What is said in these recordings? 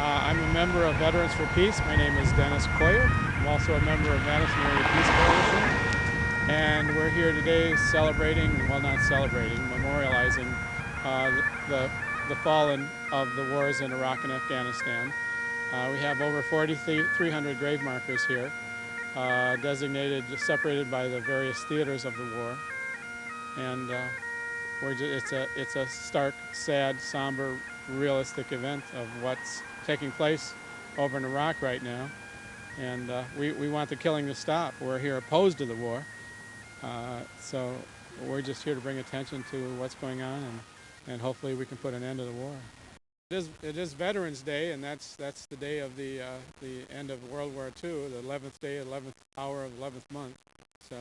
I'm a member of Veterans for Peace. My name is Dennis Coyer. I'm also a member of Madison WI Peace Coalition. And we're here today celebrating, well, not celebrating, memorializing the fallen of the wars in Iraq and Afghanistan. We have over 4,300 grave markers here, designated, separated by the various theaters of the war. And it's a stark, sad, somber, realistic event of what's taking place over in Iraq right now. And we want the killing to stop. We're here opposed to the war. So we're just here to bring attention to what's going on, and hopefully we can put an end to the war. It is Veterans Day, and that's the day of the end of World War II, the 11th day, 11th hour of 11th month. So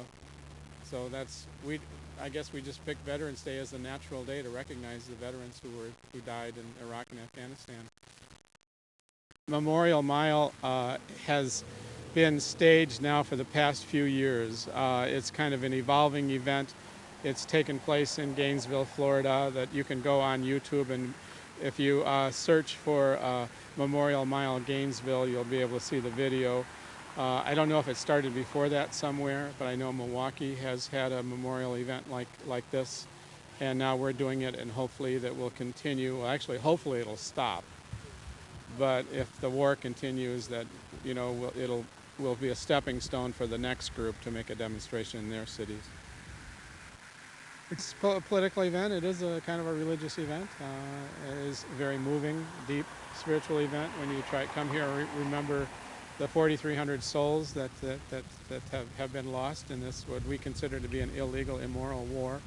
I guess we just picked Veterans Day as a natural day to recognize the veterans who died in Iraq and Afghanistan. Memorial Mile has been staged now for the past few years. It's kind of an evolving event. It's taken place in Gainesville, Florida, that you can go on YouTube, and if you search for Memorial Mile Gainesville, you'll be able to see the video. I don't know if it started before that somewhere, but I know Milwaukee has had a memorial event like this, and now we're doing it, and hopefully that will continue. Well, actually, hopefully it'll stop. But if the war continues, that will be a stepping stone for the next group to make a demonstration in their cities. It's a political event. It is a kind of a religious event. It is a very moving, deep, spiritual event. When you come here, remember the 4,300 souls that have been lost in this, what we consider to be an illegal, immoral war.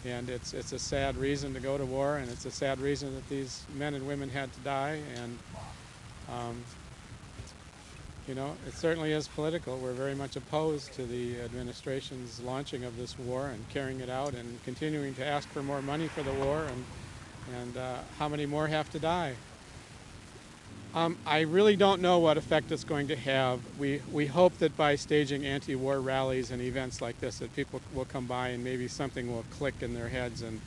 And it's a sad reason to go to war, and it's a sad reason that these men and women had to die. And it certainly is political. We're very much opposed to the administration's launching of this war and carrying it out and continuing to ask for more money for the war, and how many more have to die. I really don't know what effect it's going to have. We hope that by staging anti-war rallies and events like this, that people will come by and maybe something will click in their heads, and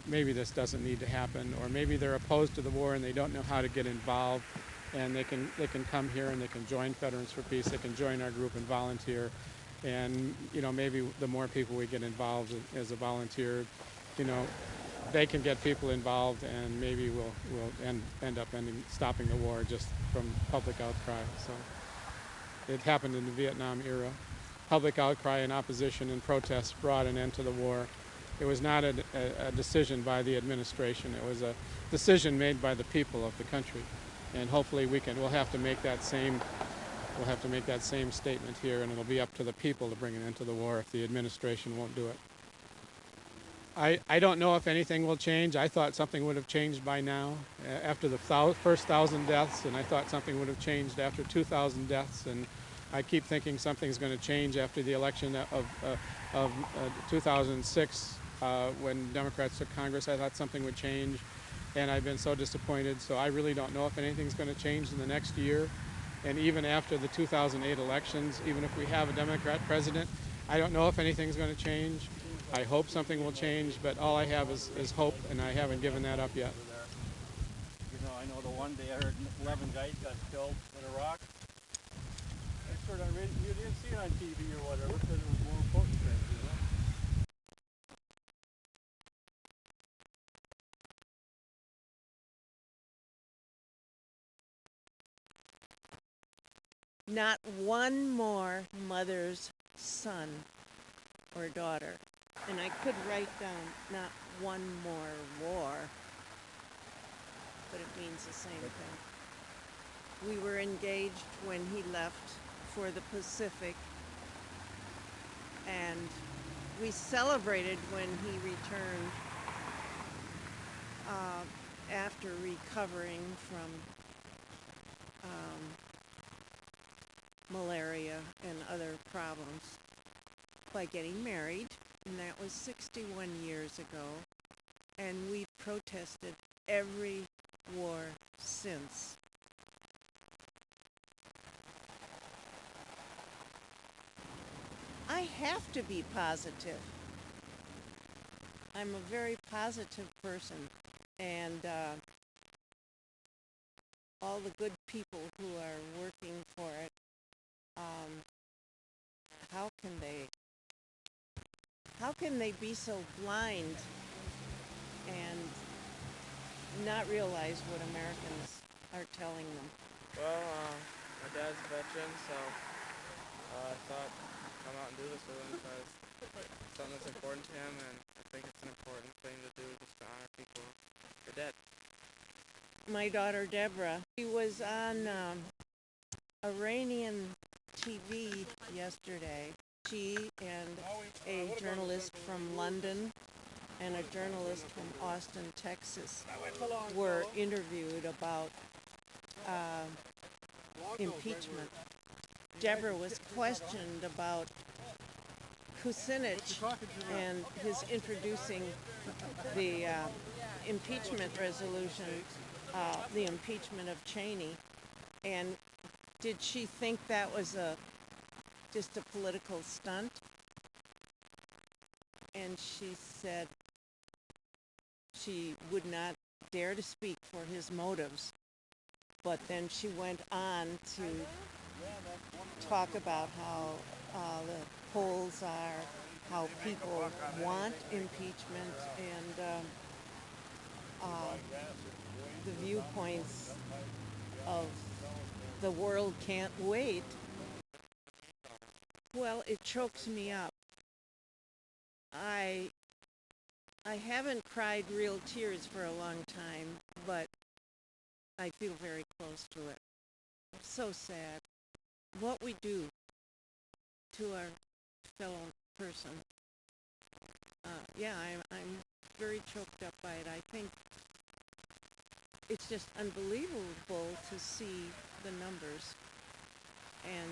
maybe this doesn't need to happen, or maybe they're opposed to the war and they don't know how to get involved, and they can come here and they can join Veterans for Peace. They can join our group and volunteer, and maybe the more people we get involved as a volunteer, they can get people involved, and maybe we'll end up stopping the war just from public outcry. So it happened in the Vietnam era. Public outcry and opposition and protest brought an end to the war. It was not a decision by the administration. It was a decision made by the people of the country, and hopefully we'll have to make that same statement here, and it'll be up to the people to bring an end to the war if the administration won't do it. I don't know if anything will change. I thought something would have changed by now after the first 1,000 deaths, and I thought something would have changed after 2,000 deaths, and I keep thinking something's going to change after the election of 2006 when Democrats took Congress. I thought something would change, and I've been so disappointed. So I really don't know if anything's going to change in the next year. And even after the 2008 elections, even if we have a Democrat president, I don't know if anything's going to change. I hope something will change, but all I have is hope, and I haven't given that up yet. I know the one day I heard 11 guys got killed in Iraq. You didn't see it on TV or whatever because it was more important things, Not one more mother's son or daughter. And I could write down not one more war, but it means the same thing. We were engaged when he left for the Pacific, and we celebrated when he returned after recovering from malaria and other problems by getting married, and that was 61 years ago, and we've protested every war since. I have to be positive. I'm a very positive person, and all the good people who are working for it, how can they be so blind and not realize what Americans are telling them? Well, my dad's a veteran, so I thought I'd come out and do this with him because it's something that's important to him, and I think it's an important thing to do just to honor people who are dead. My daughter Deborah, she was on Iranian TV yesterday. She and a journalist from London and a journalist from Austin, Texas, were interviewed about impeachment. Deborah was questioned about Kucinich and his introducing the impeachment resolution, the impeachment of Cheney, and did she think that was just a political stunt? And she said she would not dare to speak for his motives, but then she went on to talk about how the polls are, how people want impeachment, and the viewpoints of the world can't wait. Well, it chokes me up. I haven't cried real tears for a long time, but I feel very close to it. It's so sad. What we do to our fellow person. I'm very choked up by it. I think it's just unbelievable to see the numbers and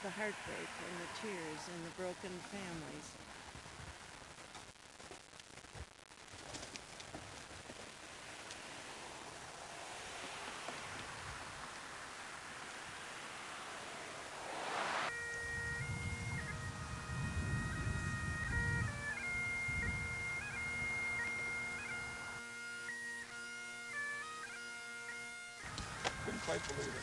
the heartbreak and the tears and the broken families. Couldn't quite believe it.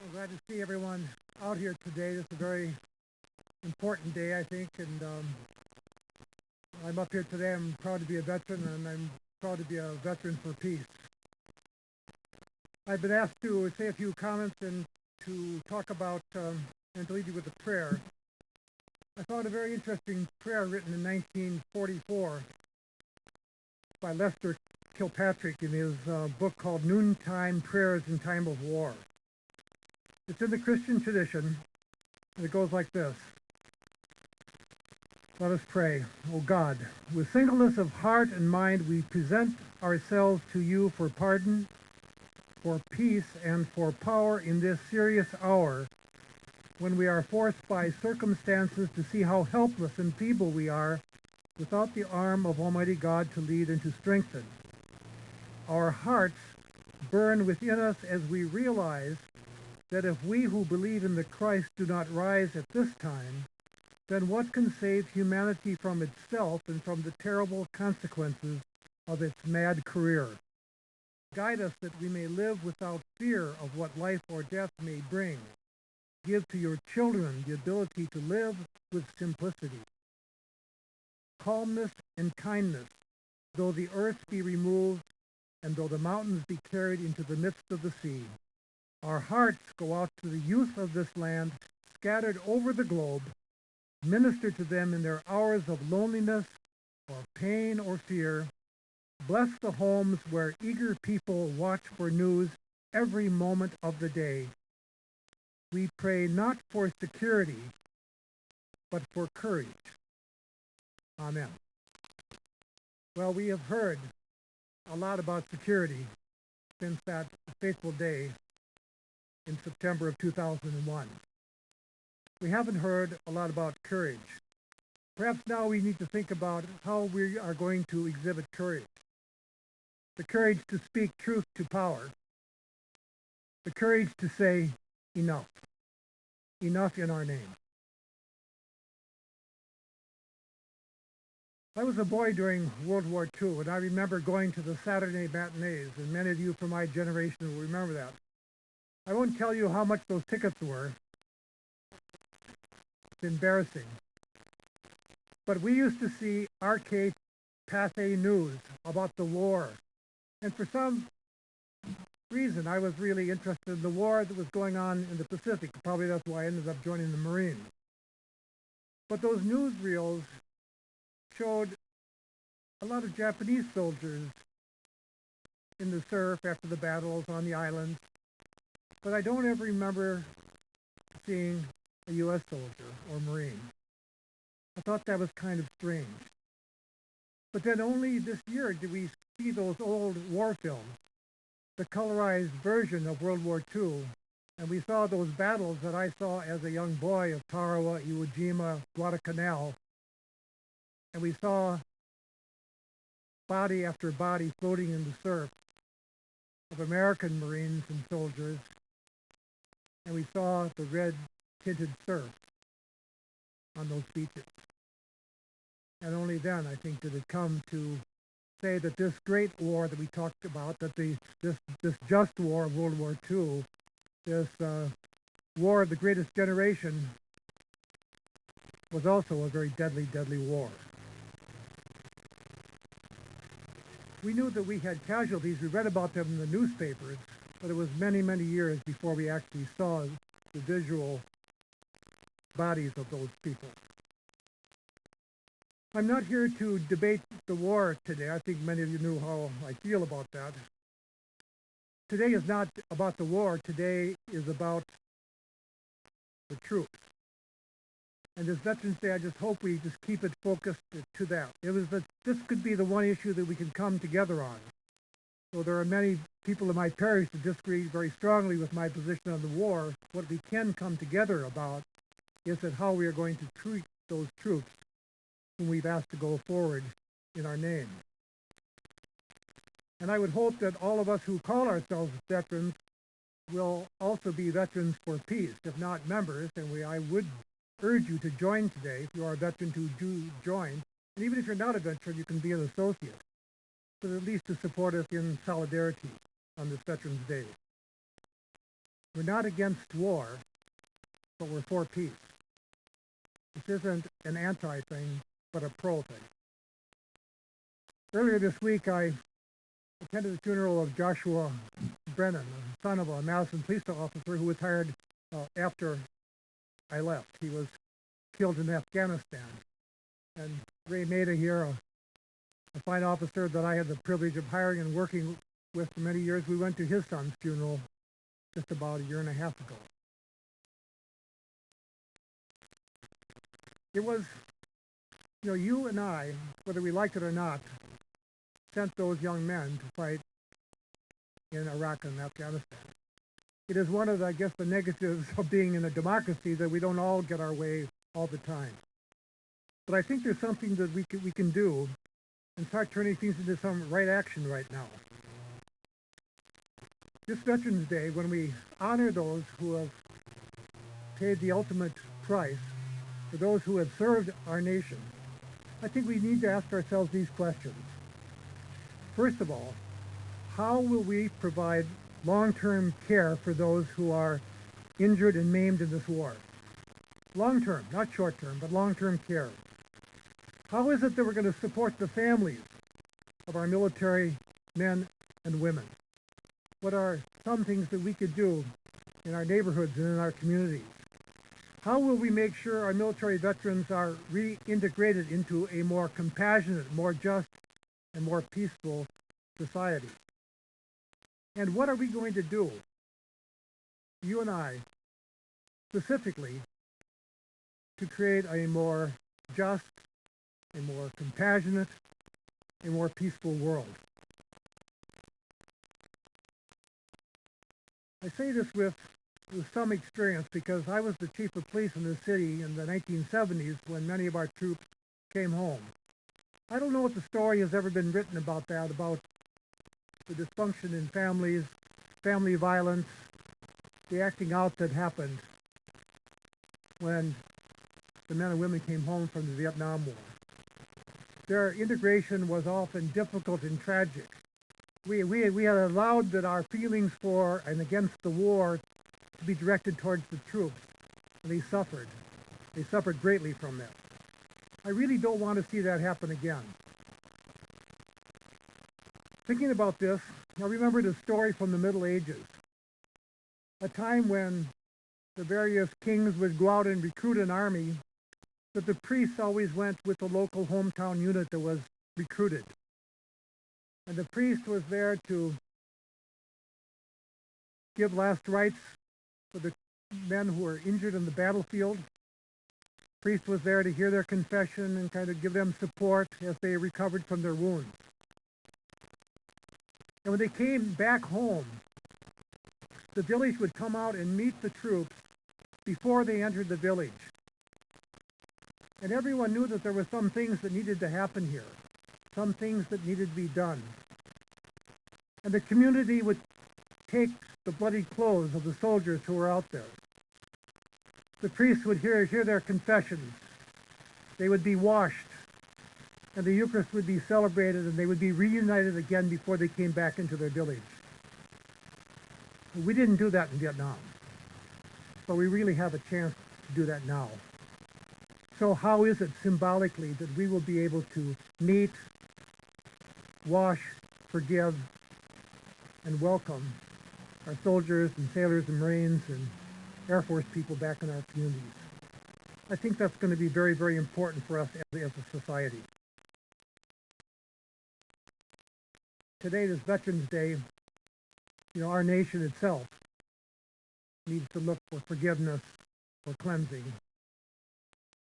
I'm glad to see everyone out here today. This is a very important day, I think, and I'm up here today. I'm proud to be a veteran, and I'm proud to be a veteran for peace. I've been asked to say a few comments and to talk about and to leave you with a prayer. I found a very interesting prayer written in 1944 by Lester Kilpatrick in his book called Noontime Prayers in Time of War. It's in the Christian tradition, and it goes like this. Let us pray. O God, with singleness of heart and mind, we present ourselves to you for pardon, for peace, and for power in this serious hour when we are forced by circumstances to see how helpless and feeble we are without the arm of Almighty God to lead and to strengthen. Our hearts burn within us as we realize that if we who believe in the Christ do not rise at this time, then what can save humanity from itself and from the terrible consequences of its mad career? Guide us that we may live without fear of what life or death may bring. Give to your children the ability to live with simplicity. calmness and kindness, though the earth be removed, and though the mountains be carried into the midst of the sea. Our hearts go out to the youth of this land, scattered over the globe, minister to them in their hours of loneliness or pain or fear. Bless the homes where eager people watch for news every moment of the day. We pray not for security, but for courage. Amen. Well, we have heard a lot about security since that fateful day in September of 2001. We haven't heard a lot about courage. Perhaps now we need to think about how we are going to exhibit courage. The courage to speak truth to power. The courage to say enough. Enough in our name. I was a boy during World War II, and I remember going to the Saturday matinees, and many of you from my generation will remember that. I won't tell you how much those tickets were. It's embarrassing. But we used to see arcade passe news about the war. And for some reason, I was really interested in the war that was going on in the Pacific. Probably that's why I ended up joining the Marines. But those newsreels showed a lot of Japanese soldiers in the surf after the battles on the islands. But I don't ever remember seeing a U.S. soldier or Marine. I thought that was kind of strange. But then only this year did we see those old war films, the colorized version of World War II, and we saw those battles that I saw as a young boy of Tarawa, Iwo Jima, Guadalcanal, and we saw body after body floating in the surf of American Marines and soldiers, and we saw the red tinted surf on those beaches. And only then, I think, did it come to say that this great war that we talked about, that this just war of World War II, this war of the greatest generation, was also a very deadly, deadly war. We knew that we had casualties. We read about them in the newspapers, but it was many, many years before we actually saw the visual bodies of those people. I'm not here to debate the war today. I think many of you knew how I feel about that. Today is not about the war. Today is about the truth. And this Veterans Day, I just hope we just keep it focused to that. This could be the one issue that we can come together on. So there are many people in my parish that disagree very strongly with my position on the war. What we can come together about is that how we are going to treat those troops whom we've asked to go forward in our name. And I would hope that all of us who call ourselves veterans will also be veterans for peace, if not members, and I would urge you to join today. If you are a veteran, to do join. And even if you're not a veteran, you can be an associate, but at least to support us in solidarity on this Veterans Day. We're not against war, but we're for peace. This isn't an anti thing, but a pro thing. Earlier this week, I attended the funeral of Joshua Brennan, the son of a Madison police officer who was hired after I left. He was killed in Afghanistan. And Ray Maida here, a fine officer that I had the privilege of hiring and working with for many years, we went to his son's funeral just about a year and a half ago. It was, you and I, whether we liked it or not, sent those young men to fight in Iraq and Afghanistan. It is one of, the negatives of being in a democracy that we don't all get our way all the time. But I think there's something that we can do and start turning things into some right action right now. This Veterans Day, when we honor those who have paid the ultimate price, for those who have served our nation, I think we need to ask ourselves these questions. First of all, how will we provide long-term care for those who are injured and maimed in this war? Long-term, not short-term, but long-term care. How is it that we're going to support the families of our military men and women? What are some things that we could do in our neighborhoods and in our communities? How will we make sure our military veterans are reintegrated into a more compassionate, more just, and more peaceful society? And what are we going to do, you and I, specifically, to create a more just, a more compassionate, a more peaceful world? I say this with some experience because I was the chief of police in the city in the 1970s when many of our troops came home. I don't know if the story has ever been written about that, about the dysfunction in families, family violence, the acting out that happened when the men and women came home from the Vietnam War. Their integration was often difficult and tragic. We had allowed that our feelings for and against the war to be directed towards the troops, and they suffered. They suffered greatly from that. I really don't want to see that happen again. Thinking about this, I remembered a story from the Middle Ages, a time when the various kings would go out and recruit an army, but the priests always went with the local hometown unit that was recruited. And the priest was there to give last rites for the men who were injured in the battlefield. The priest was there to hear their confession and kind of give them support as they recovered from their wounds. And when they came back home, the village would come out and meet the troops before they entered the village. And everyone knew that there were some things that needed to happen here, some things that needed to be done. And the community would take the bloody clothes of the soldiers who were out there. The priests would hear their confessions. They would be washed, and the Eucharist would be celebrated, and they would be reunited again before they came back into their village. We didn't do that in Vietnam, but we really have a chance to do that now. So how is it symbolically that we will be able to meet, wash, forgive, and welcome our soldiers and sailors and Marines and Air Force people back in our communities? I think that's going to be very, very important for us as a society. Today is Veterans Day. You know, our nation itself needs to look for forgiveness, for cleansing,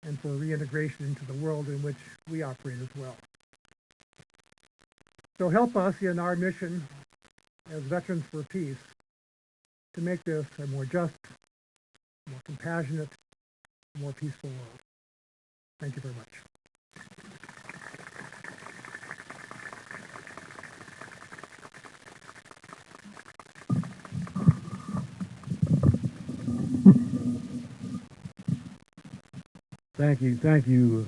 and for reintegration into the world in which we operate as well. So help us in our mission as Veterans for Peace to make this a more just, more compassionate, more peaceful world. Thank you very much. Thank you,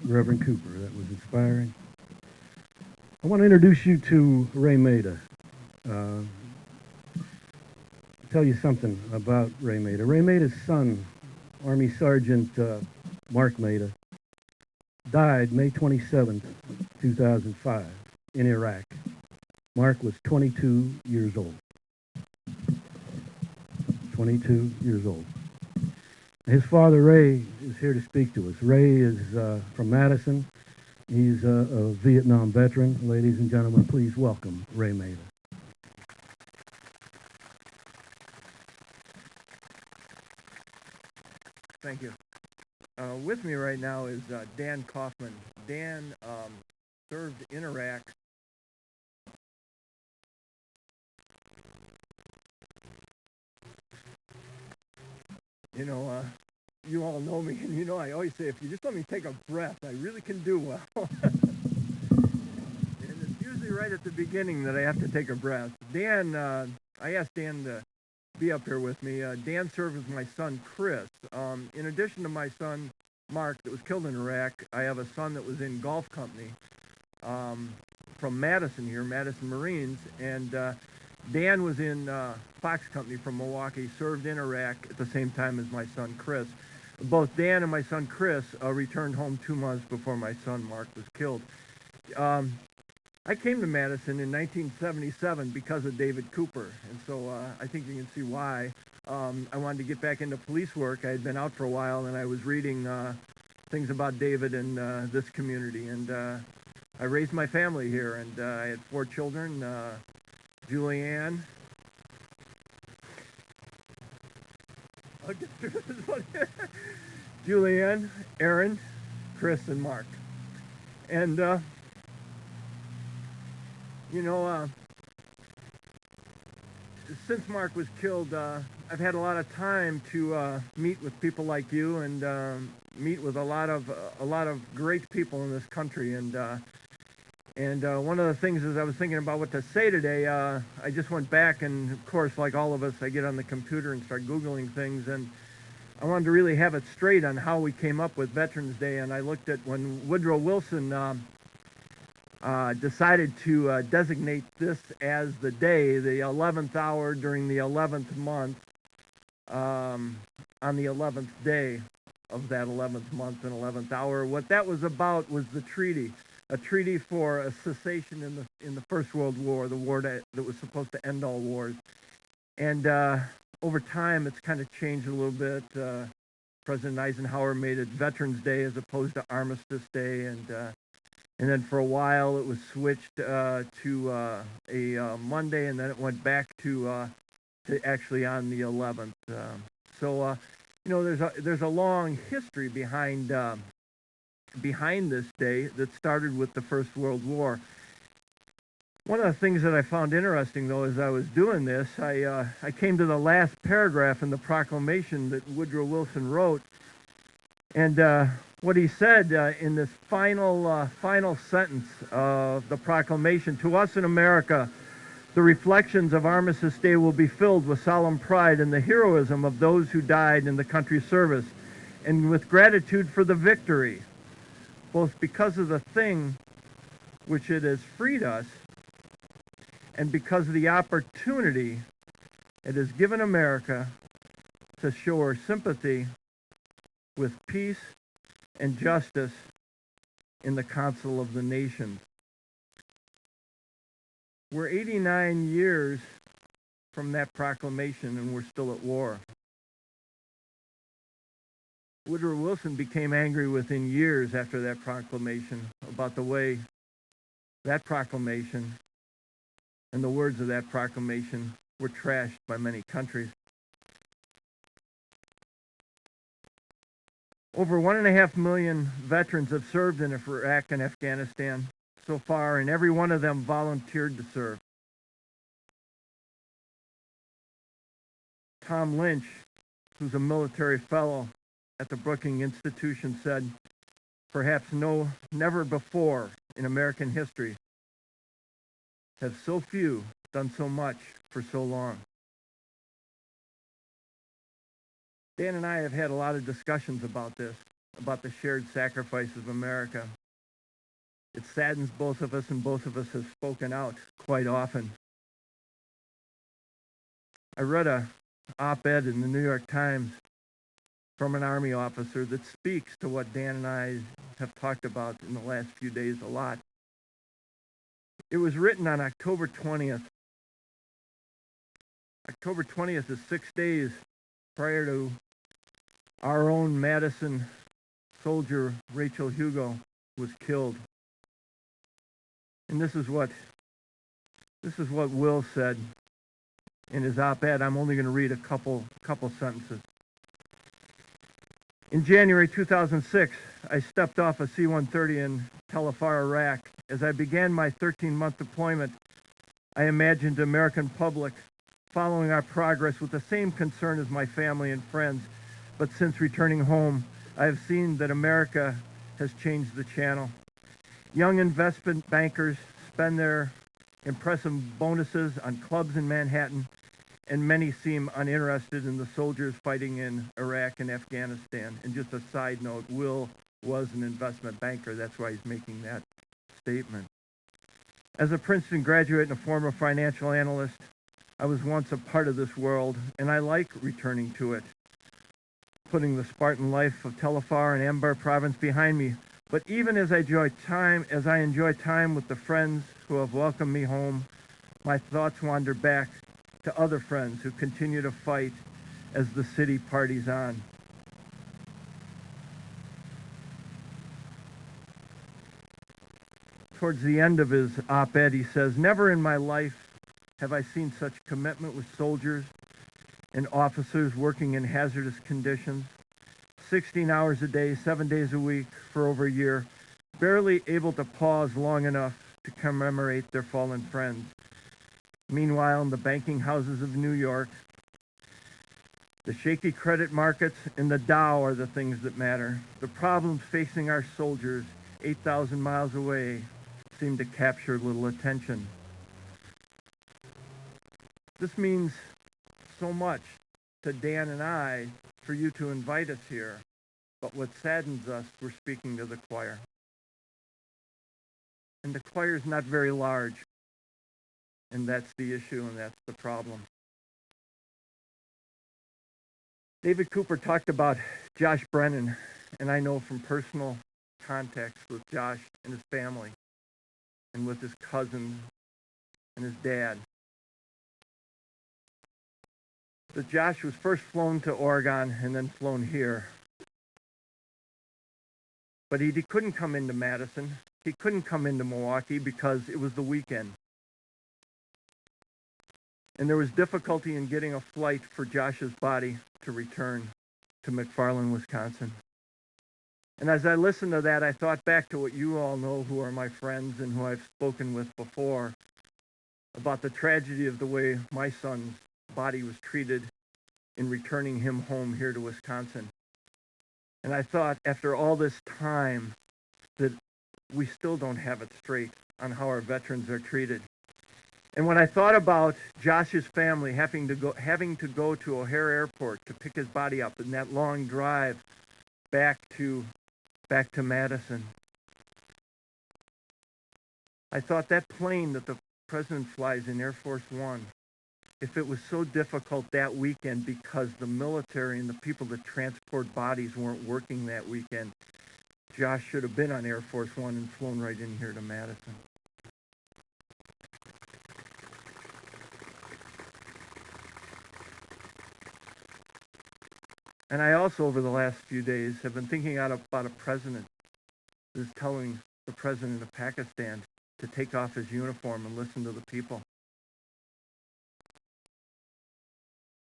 Reverend Cooper. That was inspiring. I want to introduce you to Ray Maida. Tell you something about Ray Maida. Ray Maida's son, Army Sergeant Mark Maida, died May 27th, 2005 in Iraq. Mark was 22 years old. 22 years old. His father, Ray, is here to speak to us. Ray is from Madison. He's a Vietnam veteran. Ladies and gentlemen, please welcome Ray Maida. Thank you. With me right now is Dan Kaufman. Dan served in Iraq. You know, you all know me, and you know I always say, if you just let me take a breath, I really can do well. And it's usually right at the beginning that I have to take a breath. Dan, I asked Dan to be up here with me. Dan served with my son, Chris. In addition to my son, Mark, that was killed in Iraq, I have a son that was in Golf Company from Madison here, Madison Marines, and Dan was in Fox Company from Milwaukee, served in Iraq at the same time as my son, Chris. both Dan and my son Chris returned home 2 months before my son Mark was killed. I came to Madison in 1977 because of David Cooper, and so I think you can see why. I wanted to get back into police work. I had been out for a while, and I was reading things about David and this community, and I raised my family here, and I had 4 children, Julianne. I'll get through this one. Julianne, Aaron, Chris, and Mark. And, since Mark was killed, I've had a lot of time to meet with people like you and meet with a lot of great people in this country. And one of the things as I was thinking about what to say today, I just went back and, of course, like all of us, I get on the computer and start Googling things, and I wanted to really have it straight on how we came up with Veterans Day. And I looked at when Woodrow Wilson decided to designate this as the day, the 11th hour during the 11th month, on the 11th day of that 11th month and 11th hour. What that was about was the treaty, a treaty for a cessation in the First World War, the war that was supposed to end all wars. And over time, it's kind of changed a little bit. President Eisenhower made it Veterans Day as opposed to Armistice Day, and then for a while it was switched to a Monday, and then it went back to actually on the 11th. So there's a long history behind this day that started with the First World War. One of the things that I found interesting, though, as I was doing this, I came to the last paragraph in the proclamation that Woodrow Wilson wrote, and what he said in this final sentence of the proclamation: "To us in America, the reflections of Armistice Day will be filled with solemn pride in the heroism of those who died in the country's service, and with gratitude for the victory, both because of the thing which it has freed us, and because of the opportunity it has given America to show her sympathy with peace and justice in the Council of the Nations." We're 89 years from that proclamation, and we're still at war. Woodrow Wilson became angry within years after that proclamation about the way that proclamation and the words of that proclamation were trashed by many countries. Over 1.5 million veterans have served in Iraq and Afghanistan so far, and every one of them volunteered to serve. Tom Lynch, who's a military fellow at the Brookings Institution, said, "Perhaps never before in American history have so few done so much for so long." Dan and I have had a lot of discussions about this, about the shared sacrifice of America. It saddens both of us, and both of us have spoken out quite often. I read an op-ed in the New York Times from an Army officer that speaks to what Dan and I have talked about in the last few days a lot. It was written on October 20th. October 20th is 6 days prior to our own Madison soldier, Rachel Hugo, was killed. And this is what Will said in his op-ed. I'm only going to read a couple sentences. "In January 2006, I stepped off a C-130 in Tel Afar, Iraq. As I began my 13-month deployment, I imagined the American public following our progress with the same concern as my family and friends. But since returning home, I have seen that America has changed the channel. Young investment bankers spend their impressive bonuses on clubs in Manhattan, and many seem uninterested in the soldiers fighting in Iraq and Afghanistan." And just a side note, Will was an investment banker. That's why he's making that statement. "As a Princeton graduate and a former financial analyst, I was once a part of this world, and I like returning to it. putting the Spartan life of Telefar and Ambar province behind me. But even as I enjoy time with the friends who have welcomed me home, my thoughts wander back to other friends who continue to fight as the city parties on. Towards the end of his op-ed, he says, "Never in my life have I seen such commitment with soldiers and officers working in hazardous conditions, 16 hours a day, 7 days a week for over a year, barely able to pause long enough to commemorate their fallen friends. Meanwhile, in the banking houses of New York, the shaky credit markets and the Dow are the things that matter. The problems facing our soldiers 8,000 miles away seem to capture little attention." This means so much to Dan and I for you to invite us here, but what saddens us, we're speaking to the choir. And the choir is not very large, and that's the issue, and that's the problem. David Cooper talked about Josh Brennan, and I know from personal context with Josh and his family, and with his cousin and his dad, that Josh was first flown to Oregon and then flown here. But he couldn't come into Madison. He couldn't come into Milwaukee because it was the weekend. And there was difficulty in getting a flight for Josh's body to return to McFarland, Wisconsin. And as I listened to that, I thought back to what you all know who are my friends and who I've spoken with before about the tragedy of the way my son's body was treated in returning him home here to Wisconsin. And I thought, after all this time, that we still don't have it straight on how our veterans are treated. And when I thought about Josh's family having to go to O'Hare Airport to pick his body up in that long drive back to Madison, I thought that plane that the president flies in, Air Force One, if it was so difficult that weekend because the military and the people that transport bodies weren't working that weekend, Josh should have been on Air Force One and flown right in here to Madison. And I also, over the last few days, have been thinking about a president who's telling the president of Pakistan to take off his uniform and listen to the people.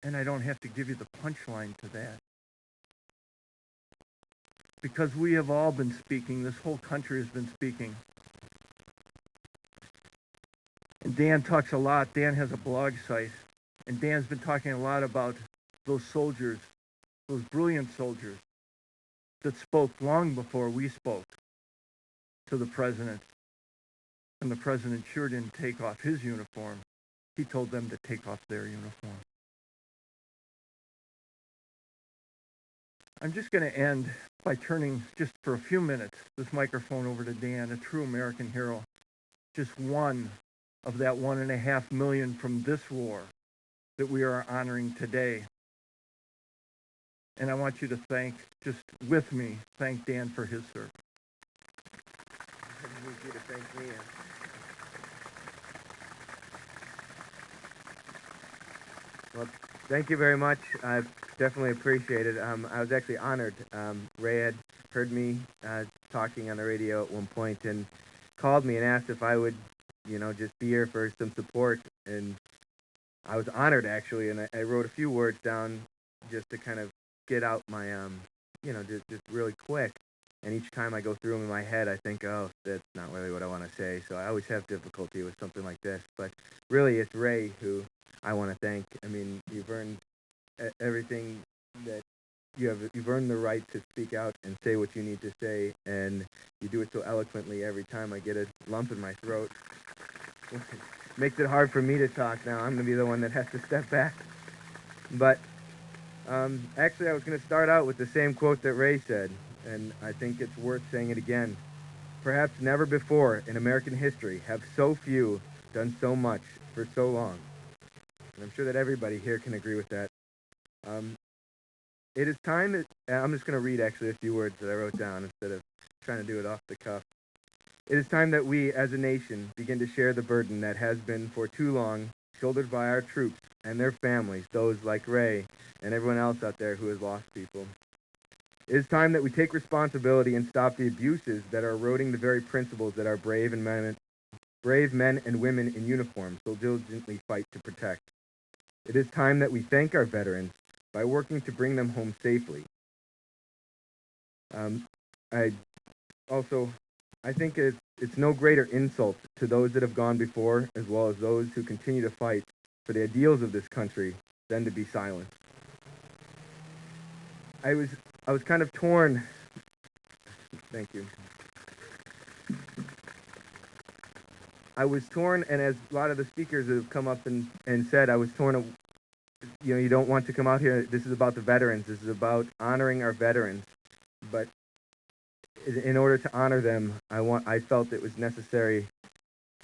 And I don't have to give you the punchline to that. Because we have all been speaking, this whole country has been speaking. And Dan talks a lot, Dan has a blog site, and Dan's been talking a lot about those soldiers, those brilliant soldiers that spoke long before we spoke to the president. And the president sure didn't take off his uniform. He told them to take off their uniform. I'm just going to end by turning, just for a few minutes, this microphone over to Dan, a true American hero. Just one of that 1.5 million from this war that we are honoring today. And I want you to thank, just with me, thank Dan for his service. I need you to thank me. Well, thank you very much. I definitely appreciate it. I was actually honored. Ray had heard me talking on the radio at one point and called me and asked if I would, just be here for some support. And I was honored, actually, and I wrote a few words down just to kind of get out my, just really quick. And each time I go through them in my head, I think, oh, that's not really what I want to say. So I always have difficulty with something like this. But really, it's Ray who I want to thank. I mean, you've earned everything that you've earned the right to speak out and say what you need to say, and you do it so eloquently every time. I get a lump in my throat. Makes it hard for me to talk now. I'm going to be the one that has to step back. But actually, I was going to start out with the same quote that Ray said, and I think it's worth saying it again. Perhaps never before in American history have so few done so much for so long. And I'm sure that everybody here can agree with that. It is time that, I'm just going to read actually a few words that I wrote down instead of trying to do it off the cuff. It is time that we, as a nation, begin to share the burden that has been for too long shouldered by our troops and their families, those like Ray and everyone else out there who has lost people. It is time that we take responsibility and stop the abuses that are eroding the very principles that our brave men and women in uniform so diligently fight to protect. It is time that we thank our veterans by working to bring them home safely. I think it's no greater insult to those that have gone before, as well as those who continue to fight for the ideals of this country, than to be silent. I was kind of torn. Thank you. I was torn, and as a lot of the speakers have come up and said, I was torn. You don't want to come out here. This is about the veterans. This is about honoring our veterans. But in order to honor them, I felt it was necessary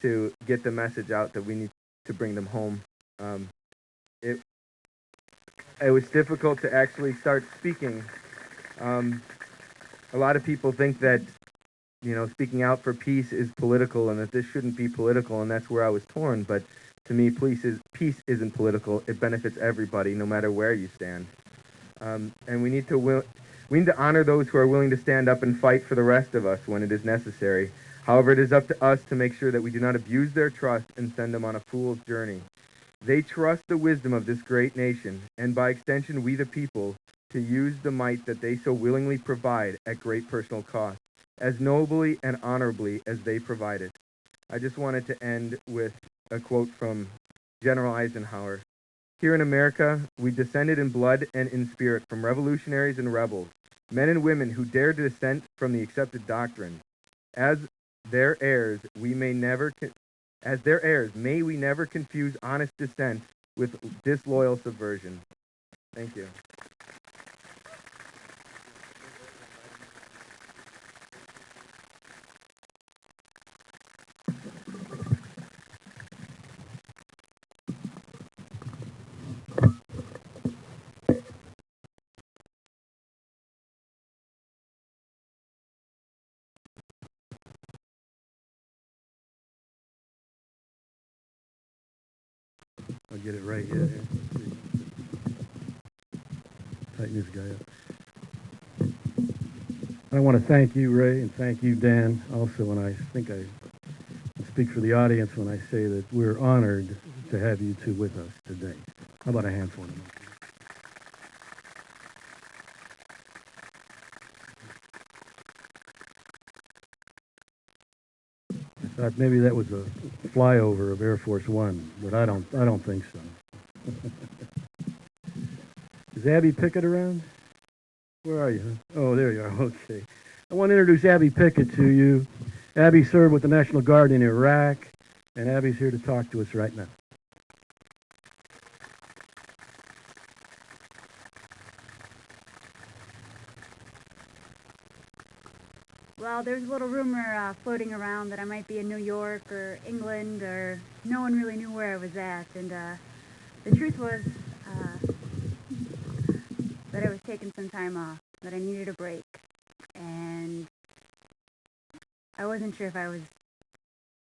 to get the message out that we need to bring them home. It was difficult to actually start speaking. A lot of people think that speaking out for peace is political, and that this shouldn't be political, and that's where I was torn. But to me, peace isn't political. It benefits everybody, no matter where you stand. And we need to honor those who are willing to stand up and fight for the rest of us when it is necessary. However, it is up to us to make sure that we do not abuse their trust and send them on a fool's journey. They trust the wisdom of this great nation, and by extension, we the people, to use the might that they so willingly provide at great personal cost, as nobly and honorably as they provide it. I just wanted to end with a quote from General Eisenhower. Here in America, we descended in blood and in spirit from revolutionaries and rebels, men and women who dared to dissent from the accepted doctrine. As their heirs, may we never confuse honest dissent with disloyal subversion. Thank you. I'll get it right here. Tighten this guy up. I want to thank you, Ray, and thank you, Dan, also, and I think I speak for the audience when I say that we're honored to have you two with us today. How about a hand for them? I thought maybe that was a flyover of Air Force One, but I don't think so. Is Abby Pickett around? Where are you? Oh, there you are. Okay. I want to introduce Abby Pickett to you. Abby served with the National Guard in Iraq, and Abby's here to talk to us right now. Well, there's a little rumor floating around that I might be in New York or England, or no one really knew where I was at. And the truth was that I was taking some time off, that I needed a break. And I wasn't sure if I was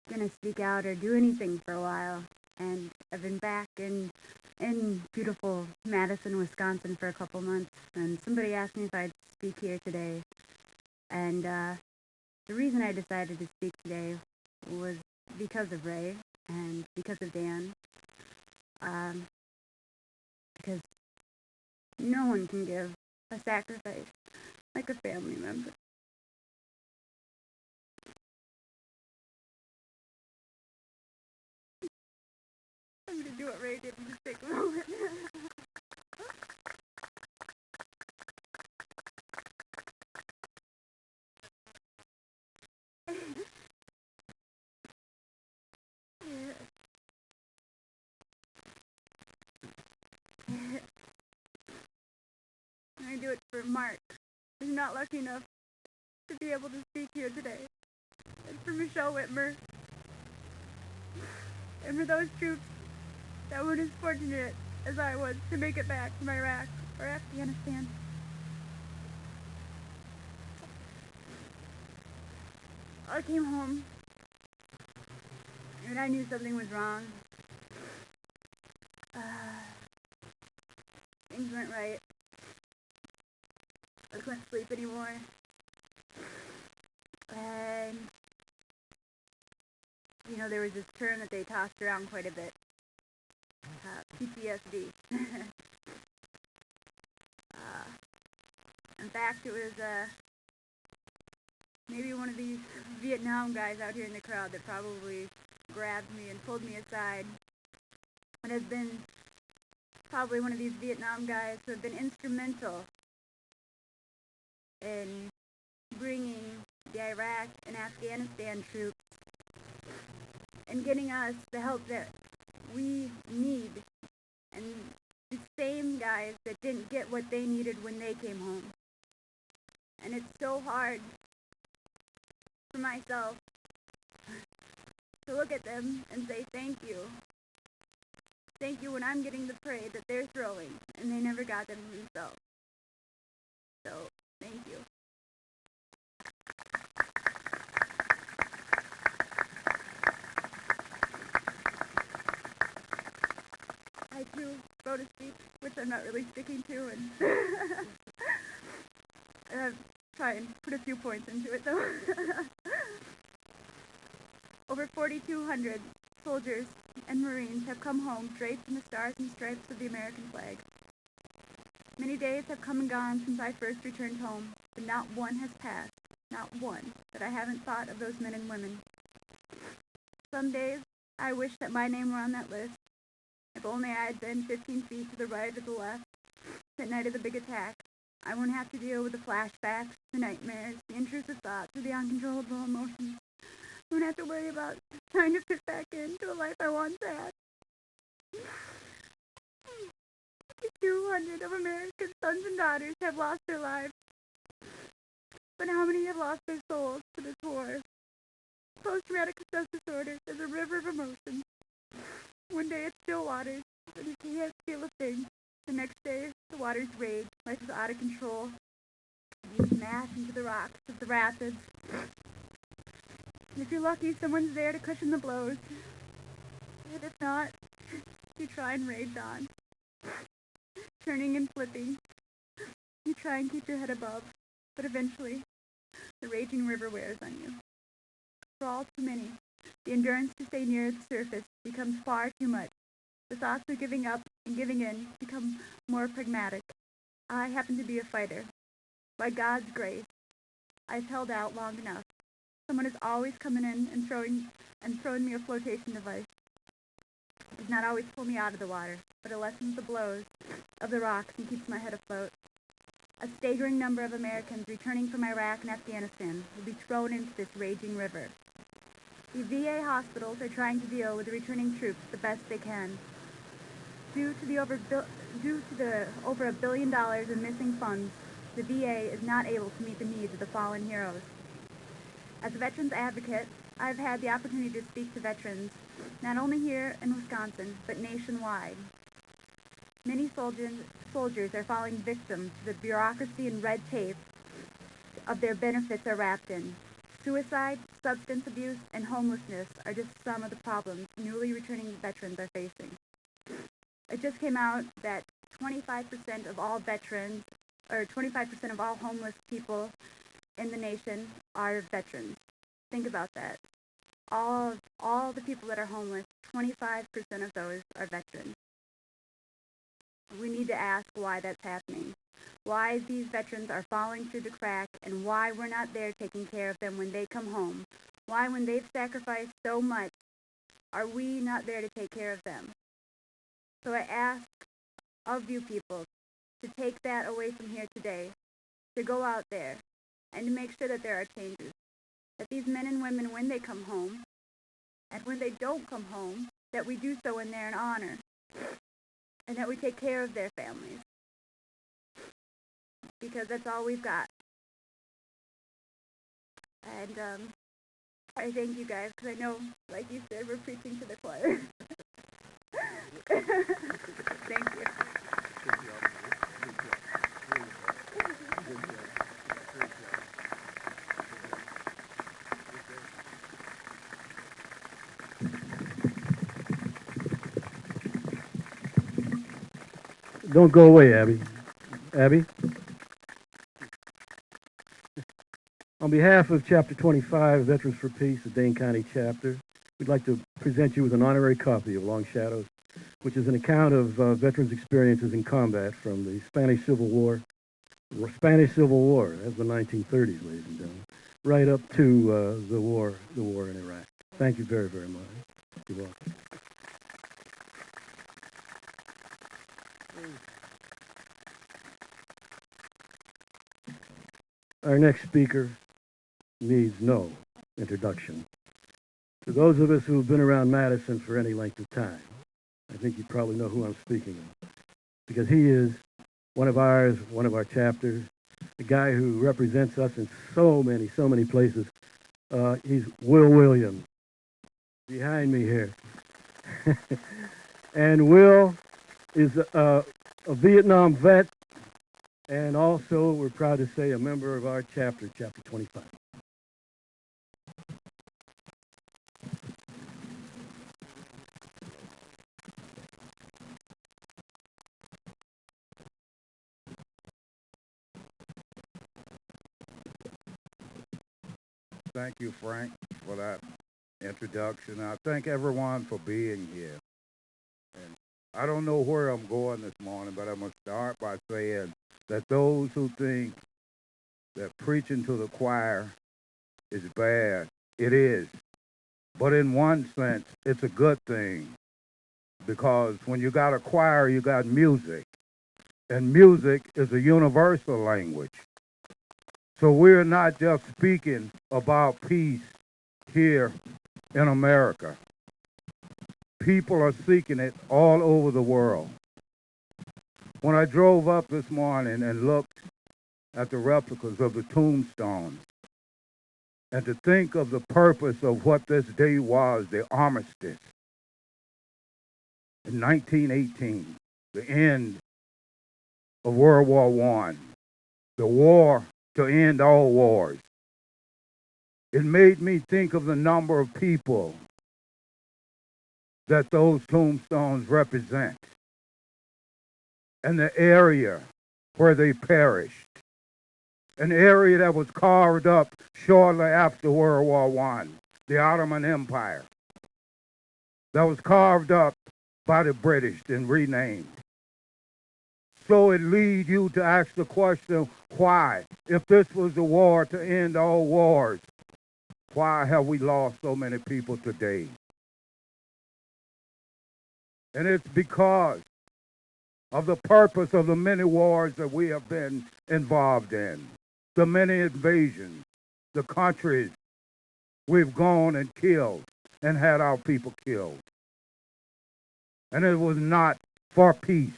going to speak out or do anything for a while. And I've been back in beautiful Madison, Wisconsin for a couple months. And somebody asked me if I'd speak here today. And the reason I decided to speak today was because of Ray and because of Dan. Because no one can give a sacrifice like a family member. I'm going to do what Ray did and just take a moment. I do it for Mark, who's not lucky enough to be able to speak here today, and for Michelle Whitmer, and for those troops that weren't as fortunate as I was to make it back from Iraq or Afghanistan. I came home and I knew something was wrong. Things weren't right. I couldn't sleep anymore. And, you know, there was this term that they tossed around quite a bit. PTSD. In fact, it was maybe one of these Vietnam guys out here in the crowd that probably grabbed me and pulled me aside. It has been probably one of these Vietnam guys who have been instrumental in bringing the Iraq and Afghanistan troops and getting us the help that we need. And the same guys that didn't get what they needed when they came home. And it's so hard for myself to look at them and say thank you. Thank you when I'm getting the prey that they're throwing, and they never got them themselves. So, thank you. I too wrote a speech, which I'm not really sticking to, and try and put a few points into it though. Over 4,200 soldiers and Marines have come home draped in the stars and stripes of the American flag. Many days have come and gone since I first returned home, but not one has passed, not one, that I haven't thought of those men and women. Some days I wish that my name were on that list. If only I had been 15 feet to the right or the left that night of the big attack, I wouldn't have to deal with the flashbacks, the nightmares, the intrusive thoughts, or the uncontrollable emotions. I wouldn't have to worry about trying to fit back into a life I once had. 200 of America's sons and daughters have lost their lives. But how many have lost their souls to this war? Post-traumatic stress disorder is a river of emotions. One day it's still waters, and you can't feel a thing. The next day, the waters rage. Life is out of control. You smash into the rocks of the rapids. And if you're lucky, someone's there to cushion the blows. And if not, you try and rage on. Turning and flipping. You try and keep your head above, but eventually, the raging river wears on you. For all too many, the endurance to stay near the surface becomes far too much. The thoughts of giving up and giving in become more pragmatic. I happen to be a fighter. By God's grace, I've held out long enough. Someone is always coming in and throwing me a flotation device. It does not always pull me out of the water, but it lessens the blows of the rocks and keeps my head afloat. A staggering number of Americans returning from Iraq and Afghanistan will be thrown into this raging river. The VA hospitals are trying to deal with the returning troops the best they can. Due to the over $1 billion in missing funds, the VA is not able to meet the needs of the fallen heroes. As a veterans advocate, I've had the opportunity to speak to veterans, not only here in Wisconsin, but nationwide. Many soldiers are falling victim to the bureaucracy and red tape of their benefits are wrapped in. Suicide, substance abuse, and homelessness are just some of the problems newly returning veterans are facing. It just came out that 25% of all veterans, or 25% of all homeless people in the nation are veterans. Think about that. All the people that are homeless, 25% of those are veterans. We need to ask why that's happening. Why these veterans are falling through the crack, and why we're not there taking care of them when they come home. Why, when they've sacrificed so much, are we not there to take care of them? So I ask of you people to take that away from here today, to go out there and to make sure that there are changes. That these men and women, when they come home, and when they don't come home, that we do so in their honor, and that we take care of their families. Because that's all we've got. And I thank you guys, because I know, like you said, we're preaching to the choir. Thank you. Don't go away, Abby. Abby? On behalf of Chapter 25, Veterans for Peace, the Dane County chapter, we'd like to present you with an honorary copy of Long Shadows, which is an account of veterans' experiences in combat from the Spanish Civil War. Spanish Civil War, that's the 1930s, ladies and gentlemen, right up to the war in Iraq. Thank you very, very much. You're welcome. Our next speaker needs no introduction. For those of us who have been around Madison for any length of time, I think you probably know who I'm speaking of, because he is one of ours, one of our chapters, a guy who represents us in so many places. He's Will Williams, behind me here. And Will is a Vietnam vet, and also, we're proud to say, a member of our chapter, Chapter 25. Thank you, Frank, for that introduction. I thank everyone for being here. And I don't know where I'm going this morning, but I'm going to start by saying that those who think that preaching to the choir is bad, it is. But in one sense, it's a good thing, because when you got a choir, you got music, and music is a universal language. So we're not just speaking about peace here in America. People are seeking it all over the world. When I drove up this morning and looked at the replicas of the tombstones, and to think of the purpose of what this day was, the armistice, in 1918, the end of World War I, the war to end all wars. It made me think of the number of people that those tombstones represent, and the area where they perished, an area that was carved up shortly after World War I, the Ottoman Empire, that was carved up by the British and renamed. So it leads you to ask the question, why? If this was the war to end all wars, why have we lost so many people today? And it's because of the purpose of the many wars that we have been involved in, the many invasions, the countries we've gone and killed and had our people killed. And it was not for peace,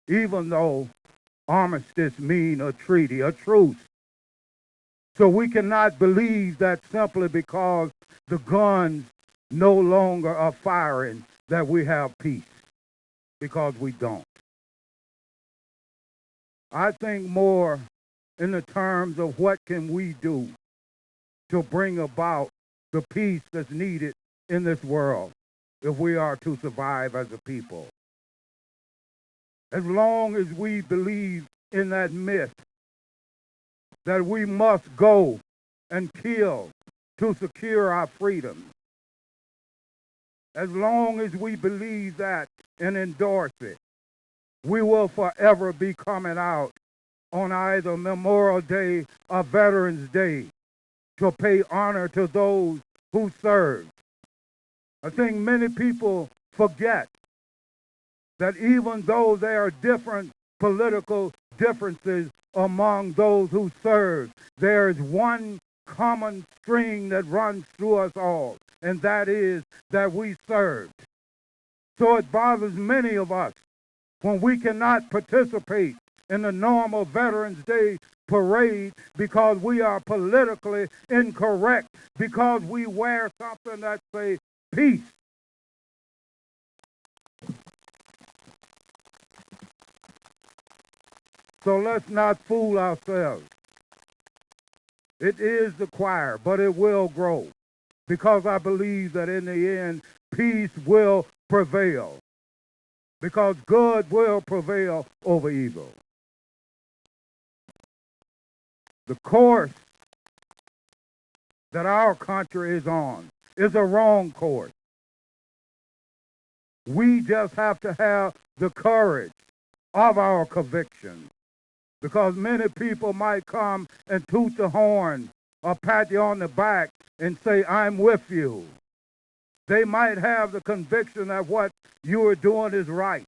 even though armistice mean a treaty, a truce. So we cannot believe that simply because the guns no longer are firing that we have peace, because we don't. I think more in the terms of what can we do to bring about the peace that's needed in this world if we are to survive as a people. As long as we believe in that myth that we must go and kill to secure our freedom, as long as we believe that and endorse it, we will forever be coming out on either Memorial Day or Veterans Day to pay honor to those who served. I think many people forget that even though there are different political differences among those who serve, there is one common string that runs through us all, and that is that we served. So it bothers many of us when we cannot participate in the normal Veterans Day parade because we are politically incorrect, because we wear something that says peace. So let's not fool ourselves. It is the choir, but it will grow, because I believe that in the end, peace will prevail. because good will prevail over evil. The course that our country is on is a wrong course. We just have to have the courage of our conviction, because many people might come and toot the horn or pat you on the back and say, I'm with you. They might have the conviction that what you are doing is right.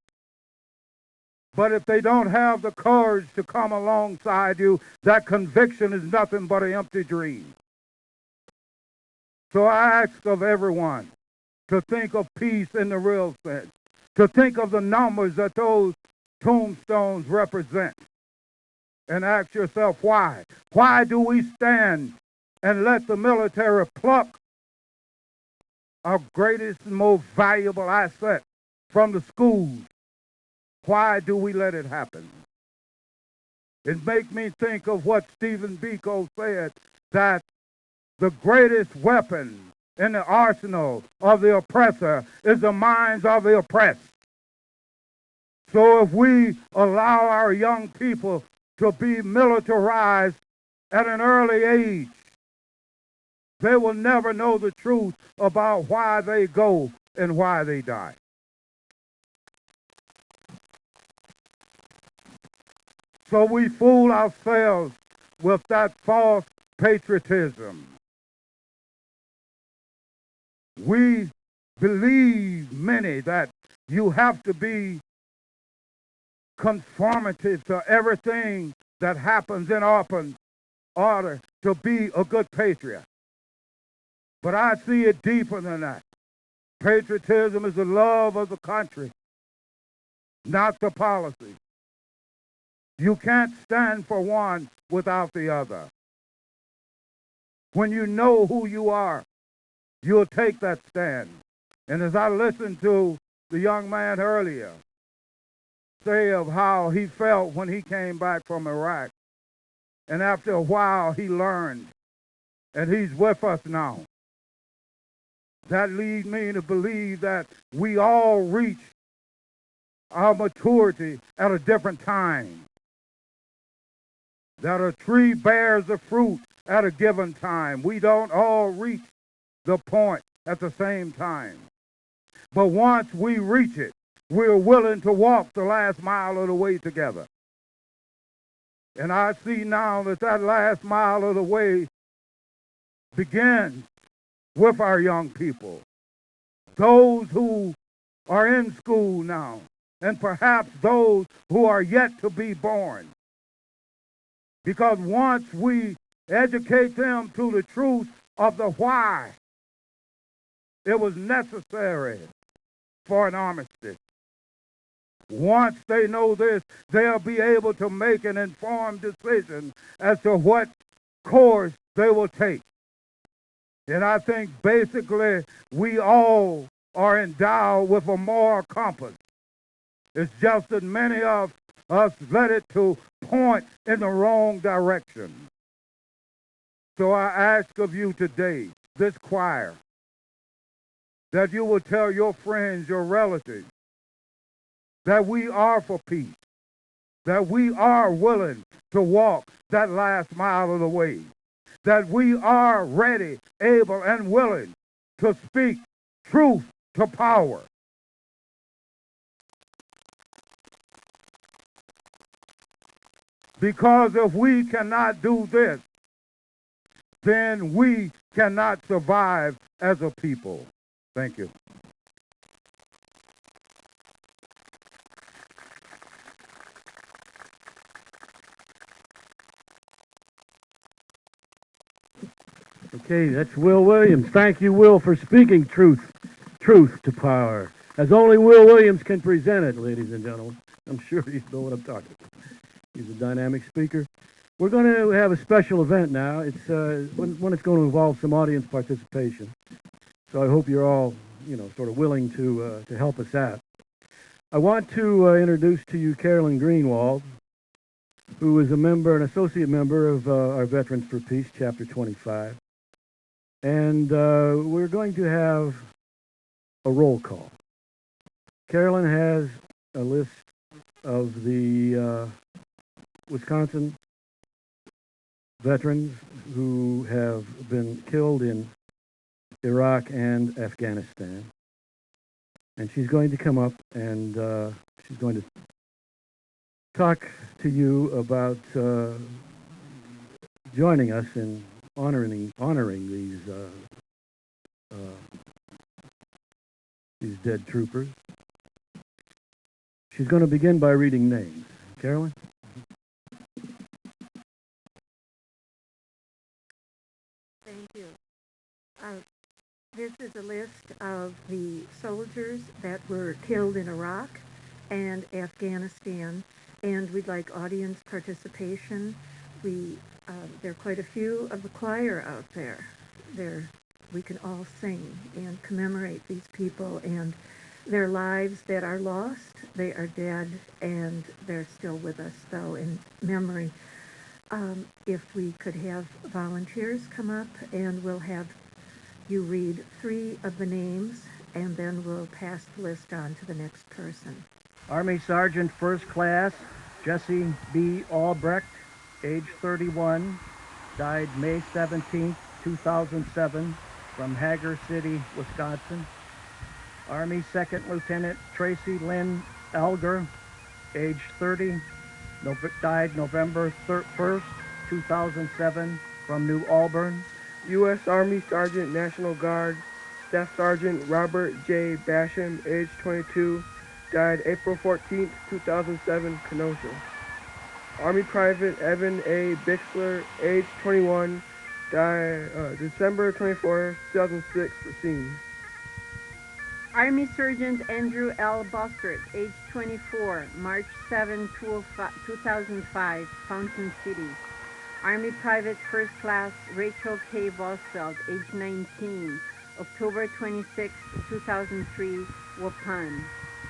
But if they don't have the courage to come alongside you, that conviction is nothing but an empty dream. So I ask of everyone to think of peace in the real sense, to think of the numbers that those tombstones represent, and ask yourself why. Why do we stand and let the military pluck our greatest and most valuable asset from the schools? Why do we let it happen? It makes me think of what Stephen Biko said, that the greatest weapon in the arsenal of the oppressor is the minds of the oppressed. So if we allow our young people to be militarized at an early age, they will never know the truth about why they go and why they die. So we fool ourselves with that false patriotism. We believe many that you have to be conformative to everything that happens in order to be a good patriot. But I see it deeper than that. Patriotism is the love of the country, not the policy. You can't stand for one without the other. When you know who you are, you'll take that stand. And as I listened to the young man earlier say of how he felt when he came back from Iraq, and after a while he learned, and he's with us now, that leads me to believe that we all reach our maturity at a different time. That a tree bears the fruit at a given time. We don't all reach the point at the same time. But once we reach it, we're willing to walk the last mile of the way together. And I see now that that last mile of the way begins with our young people. Those who are in school now, and perhaps those who are yet to be born. Because once we educate them to the truth of the why it was necessary for an armistice, once they know this, they'll be able to make an informed decision as to what course they will take. And I think basically we all are endowed with a moral compass. It's just that many of us let it to point in the wrong direction. So I ask of you today, this choir, that you will tell your friends, your relatives, that we are for peace, that we are willing to walk that last mile of the way, that we are ready, able, and willing to speak truth to power. Because if we cannot do this, then we cannot survive as a people. Thank you. Okay, that's Will Williams. Thank you, Will, for speaking truth to power, as only Will Williams can present it, ladies and gentlemen. I'm sure you know what I'm talking about. He's a dynamic speaker. We're going to have a special event now. It's one it's going to involve some audience participation. So I hope you're all, sort of willing to help us out. I want to introduce to you Carolyn Greenwald, who is an associate member of our Veterans for Peace, Chapter 25. And we're going to have a roll call. Carolyn has a list of the Wisconsin veterans who have been killed in Iraq and Afghanistan. And she's going to come up and she's going to talk to you about joining us in honoring these dead troopers. She's going to begin by reading names. Carolyn? Thank you. This is a list of the soldiers that were killed in Iraq and Afghanistan, and we'd like audience participation. There are quite a few of the choir out there. We can all sing and commemorate these people and their lives that are lost. They are dead, and they're still with us, though, in memory. If we could have volunteers come up, and we'll have you read 3 of the names, and then we'll pass the list on to the next person. Army Sergeant First Class Jesse B. Albrecht, age 31, died May 17, 2007, from Hager City, Wisconsin. Army Second Lieutenant Tracy Lynn Elger, age 30, died November 1st, 2007, from New Auburn. U.S. Army Sergeant National Guard Staff Sergeant Robert J. Basham, age 22, died April 14, 2007, Kenosha. Army Private Evan A. Bixler, age 21, died December 24, 2006, Racine. Army Sergeant Andrew L. Bostert, age 24, March 7, 2005, Fountain City. Army Private First Class Rachel K. Vosfeld, age 19, October 26, 2003, Waupun.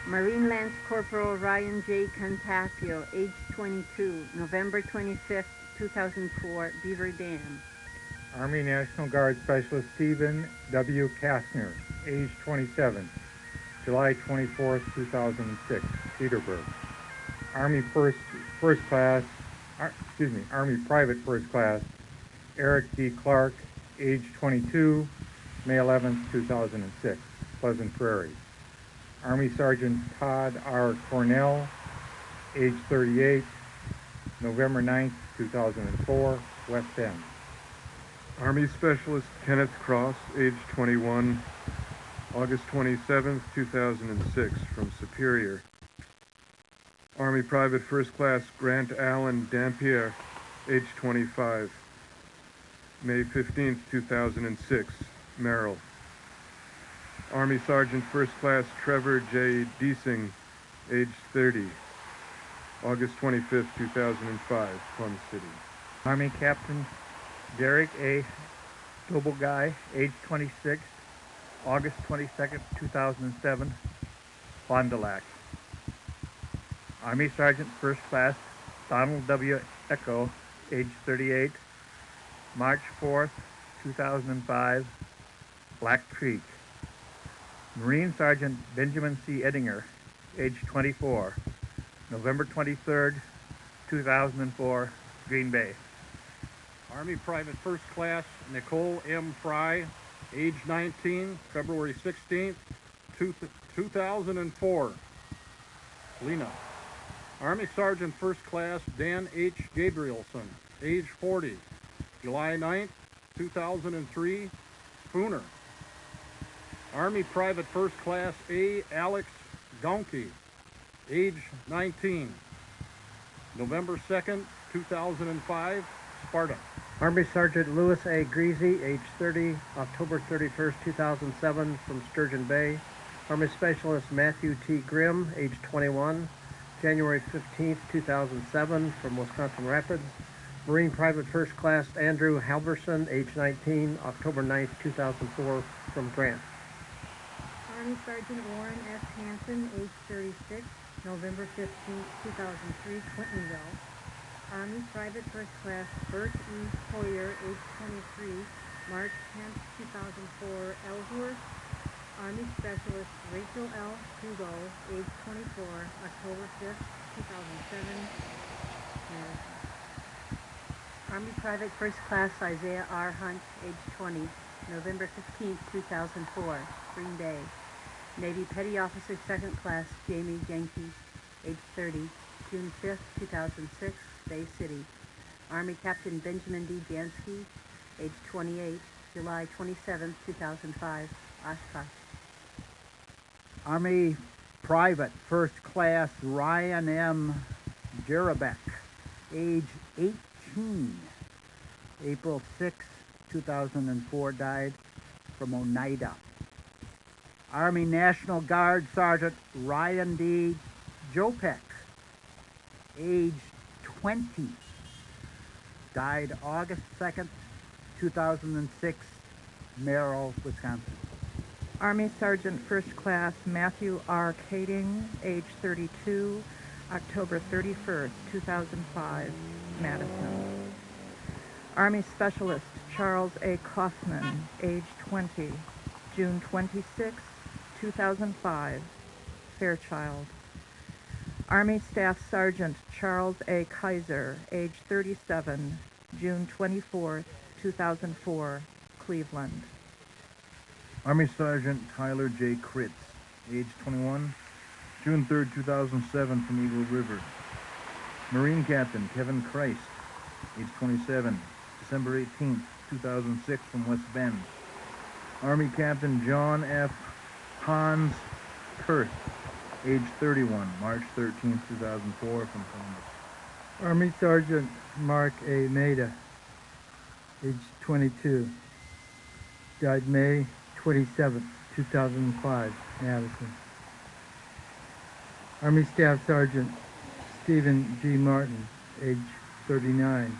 Marine Lance Corporal Ryan J. Cantafio, age 22, November 25, 2004, Beaver Dam. Army National Guard Specialist Stephen W. Kastner, age 27, July 24, 2006, Petersburg. Army Private First Class Eric D. Clark, age 22, May 11, 2006, Pleasant Prairie. Army Sergeant Todd R. Cornell, age 38, November 9, 2004, West End. Army Specialist Kenneth Cross, age 21, August 27, 2006, from Superior. Army Private First Class Grant Allen Dampier, age 25, May 15, 2006, Merrill. Army Sergeant First Class Trevor J. Deasing, age 30, August 25, 2005, Plum City. Army Captain Derek A. Dobleguy, age 26, August 22nd, 2007, Fond du Lac. Army Sergeant First Class Donald W. Echo, age 38, March 4th, 2005, Black Creek. Marine Sergeant Benjamin C. Edinger, age 24, November 23rd, 2004, Green Bay. Army Private First Class Nicole M. Fry, age 19, February 16th, 2004, Lena. Army Sergeant First Class Dan H. Gabrielson, age 40, July 9th, 2003, Spooner. Army Private First Class A. Alex Donkey, age 19, November 2nd, 2005, Sparta. Army Sergeant Louis A. Greasy, age 30, October 31st, 2007, from Sturgeon Bay. Army Specialist Matthew T. Grimm, age 21, January 15th, 2007, from Wisconsin Rapids. Marine Private First Class Andrew Halverson, age 19, October 9th, 2004, from Grant. Army Sergeant Warren S. Hansen, age 36, November 15th, 2003, Clintonville. Army Private First Class Bert E. Hoyer, age 23, March 10th, 2004, Ellsworth. Army Specialist Rachel L. Hugo, age 24, October 5th, 2007. Army Private First Class Isaiah R. Hunt, age 20, November 15th, 2004, Green Bay. Navy Petty Officer Second Class Jamie Jenkins, age 30, June 5th, 2006, Bay City. Army Captain Benjamin D. Jansky, age 28, July 27th, 2005, Oshkosh. Army Private First Class Ryan M. Jerabek, age 18, April 6, 2004, died from Oneida. Army National Guard Sergeant Ryan D. Jopek, age 20, died August 2nd, 2006, Merrill, Wisconsin. Army Sergeant First Class Matthew R. Kading, age 32, October 31st, 2005, Madison. Army Specialist Charles A. Kaufman, age 20, June 26, 2005, Fairchild. Army Staff Sergeant Charles A. Kaiser, age 37, June 24, 2004, Cleveland. Army Sergeant Tyler J. Kritz, age 21, June 3, 2007, from Eagle River. Marine Captain Kevin Christ, age 27, December 18, 2006, from West Bend. Army Captain John F. Hans Kurth, age 31, March 13, 2004, from Columbus. Army Sergeant Mark A. Maida, age 22, died May 27, 2005, Madison. Army Staff Sergeant Stephen G. Martin, age 39,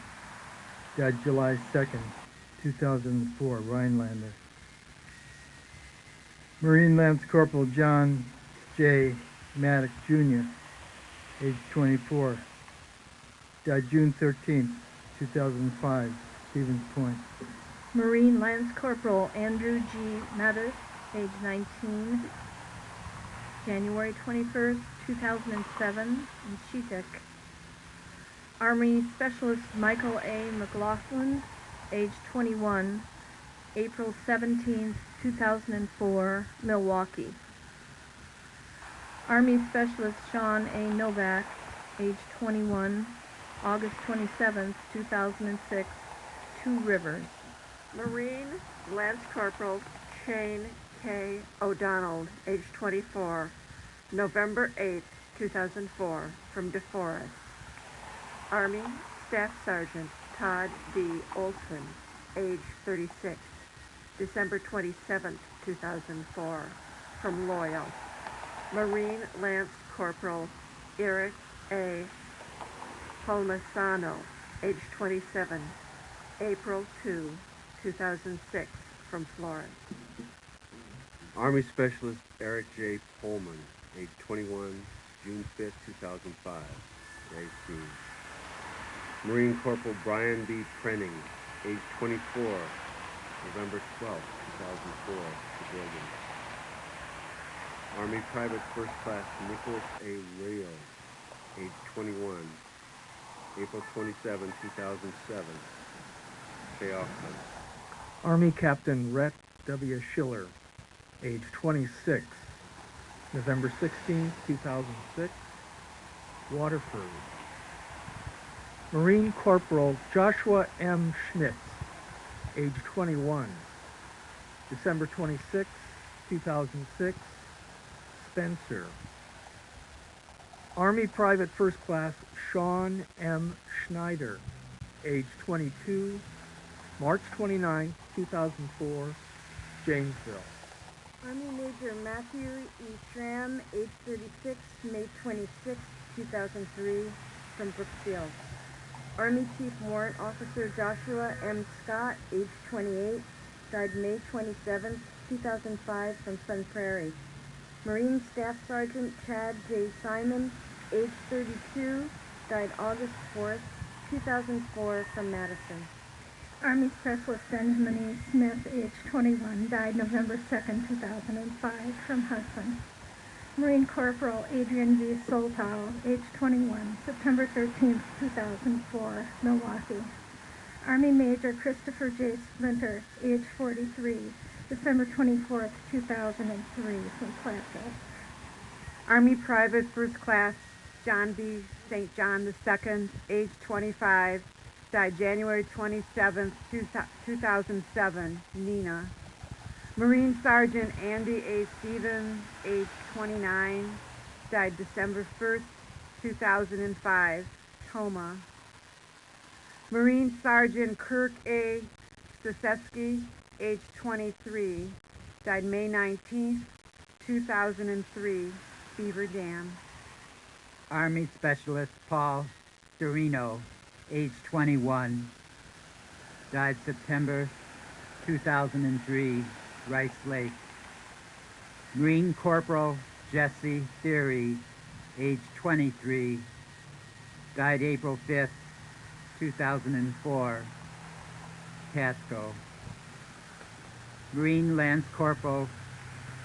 died July 2nd, 2004, Rhinelander. Marine Lance Corporal John J. Maddox, Jr., age 24, died June 13, 2005, Stevens Point. Marine Lance Corporal Andrew G. Meadows, age 19, January 21st, 2007, in Chetek. Army Specialist Michael A. McLaughlin, age 21, April 17th, 2004, Milwaukee. Army Specialist Sean A. Novak, age 21, August 27th, 2006, Two Rivers. Marine Lance Corporal Shane K. O'Donnell, age 24, November 8, 2004, from DeForest. Army Staff Sergeant Todd D. Olson, age 36, December 27, 2004, from Loyal. Marine Lance Corporal Eric A. Palmasano, age 27, April 2, 2006, from Florence. Army Specialist Eric J. Pullman, age 21, June 5, 2005, Ray Scene. Marine Corporal Brian B. Prenning, age 24, November 12, 2004, civilian. Army Private First Class Nicholas A. Rayo, age 21, April 27, 2007, Payoff Hunt. Army Captain Rhett W. Schiller, age 26, November 16, 2006, Waterford. Marine Corporal Joshua M. Schmitz, age 21, December 26, 2006, Spencer. Army Private First Class Sean M. Schneider, age 22, March 29, 2004, Janesville. Army Major Matthew E. Schramm, age 36, May 26, 2003, from Brookfield. Army Chief Warrant Officer Joshua M. Scott, age 28, died May 27, 2005, from Sun Prairie. Marine Staff Sergeant Chad J. Simon, age 32, died August 4th, 2004, from Madison. Army Specialist Benjamin E. Smith, age 21, died November 2nd, 2005, from Hudson. Marine Corporal Adrian V. Soltau, age 21, September 13th, 2004, Milwaukee. Army Major Christopher J. Splinter, age 43, December 24th, 2003, from Platteville. Army Private First Class John B. St. John II, age 25, died January 27th, 2007, Neenah. Marine Sergeant Andy A. Stevens, age 29, died December 1st, 2005, Toma. Marine Sergeant Kirk A. Staseski, age 23, died May 19th, 2003, Beaver Dam. Army Specialist Paul Storino, age 21, died September 2003, Rice Lake. Marine Corporal Jesse Theory, age 23, died April 5th, 2004, Casco. Marine Lance Corporal